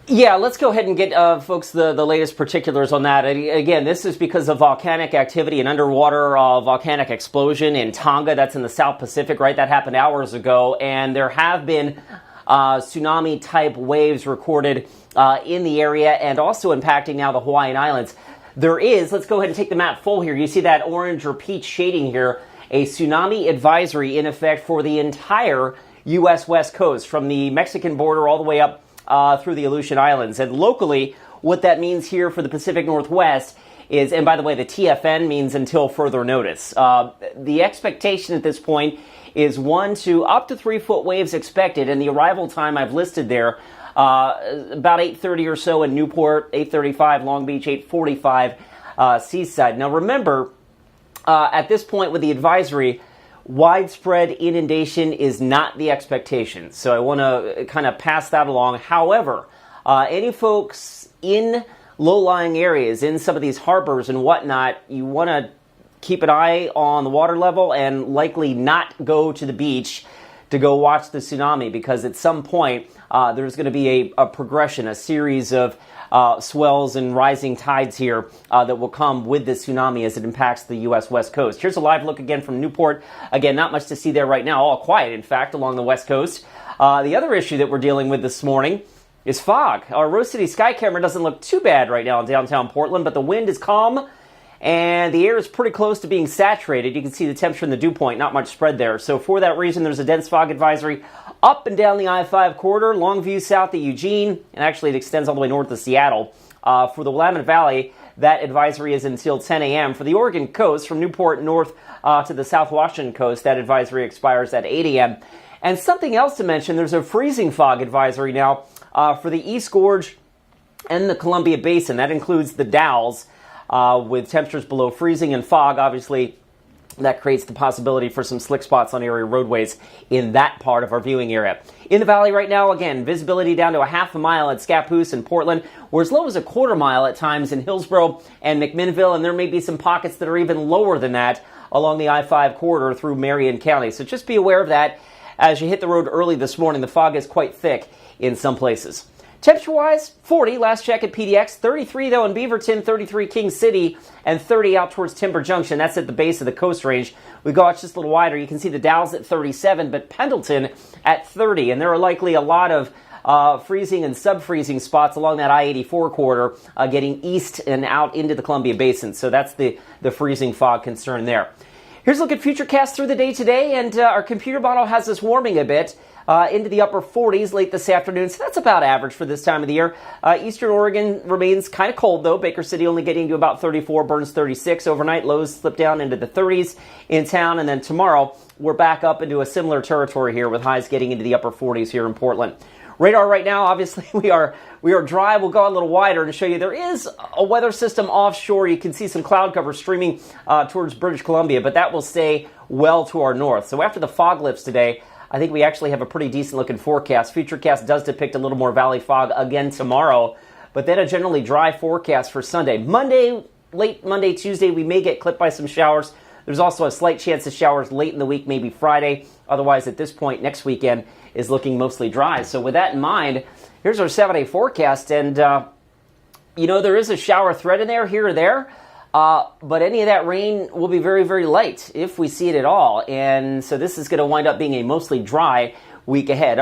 Yeah, let's go ahead and get folks the latest particulars on that. Again, this is because of volcanic activity, an underwater volcanic explosion in Tonga. That's in the South Pacific, right? That happened hours ago, and there have been tsunami-type waves recorded in the area and also impacting now the Hawaiian Islands. There is, let's go ahead and take the map full here. You see that orange or peach shading here, a tsunami advisory in effect for the entire U.S. West Coast, from the Mexican border all the way up through the Aleutian Islands. And locally, what that means here for the Pacific Northwest is, and by the way, the TFN means until further notice. The expectation at this point is 1 to up to 3 foot waves expected, and the arrival time I've listed there, about 8:30 or so in Newport, 8:35 Long Beach, 8:45 Seaside. Now remember, at this point with the advisory, widespread inundation is not the expectation. So I want to kind of pass that along. However, any folks in low-lying areas, in some of these harbors and whatnot, you want to keep an eye on the water level and likely not go to the beach to go watch the tsunami, because at some point there's going to be a progression, a series of swells and rising tides here that will come with the tsunami as it impacts the U.S. West Coast. Here's a live look again from Newport. Again, not much to see there right now, all quiet, in fact, along the West Coast. The other issue that we're dealing with this morning is fog. Our Rose City Sky Camera doesn't look too bad right now in downtown Portland, but the wind is calm and the air is pretty close to being saturated. You can see the temperature in the dew point, not much spread there. So for that reason, there's a dense fog advisory up and down the I-5 corridor, Longview south of Eugene, and actually it extends all the way north to Seattle. For the Willamette Valley, that advisory is until 10 a.m. For the Oregon coast, from Newport north to the South Washington coast, that advisory expires at 8 a.m. And something else to mention, there's a freezing fog advisory now for the East Gorge and the Columbia Basin. That includes the Dalles, with temperatures below freezing and fog. Obviously, that creates the possibility for some slick spots on area roadways in that part of our viewing area. In the valley right now, again, visibility down to a half a mile at Scappoose and Portland, or as low as a quarter mile at times in Hillsborough and McMinnville, and there may be some pockets that are even lower than that along the I-5 corridor through Marion County. So just be aware of that as you hit the road early this morning. The fog is quite thick in some places. Temperature-wise, 40, last check at PDX, 33 though in Beaverton, 33 King City, and 30 out towards Timber Junction. That's at the base of the Coast Range. We go out just a little wider. You can see the Dalles at 37, but Pendleton at 30, and there are likely a lot of freezing and sub-freezing spots along that I-84 corridor getting east and out into the Columbia Basin. So that's the freezing fog concern there. Here's a look at FutureCast through the day today, and our computer model has us warming a bit into the upper 40s late this afternoon, so that's about average for this time of the year. Eastern Oregon remains kind of cold, though. Baker City only getting to about 34, Burns 36 overnight. Lows slip down into the 30s in town, and then tomorrow we're back up into a similar territory here with highs getting into the upper 40s here in Portland. Radar right now, obviously, we are dry. We'll go out a little wider and show you there is a weather system offshore. You can see some cloud cover streaming towards British Columbia, but that will stay well to our north. So after the fog lifts today, I think we actually have a pretty decent looking forecast. FutureCast does depict a little more valley fog again tomorrow, but then a generally dry forecast for Sunday. Monday, late Monday, Tuesday, we may get clipped by some showers. There's also a slight chance of showers late in the week, maybe Friday. Otherwise, at this point, next weekend is looking mostly dry. So with that in mind, here's our 7-day forecast. And, there is a shower threat in there, here or there. But any of that rain will be very, very light if we see it at all. And so this is going to wind up being a mostly dry week ahead.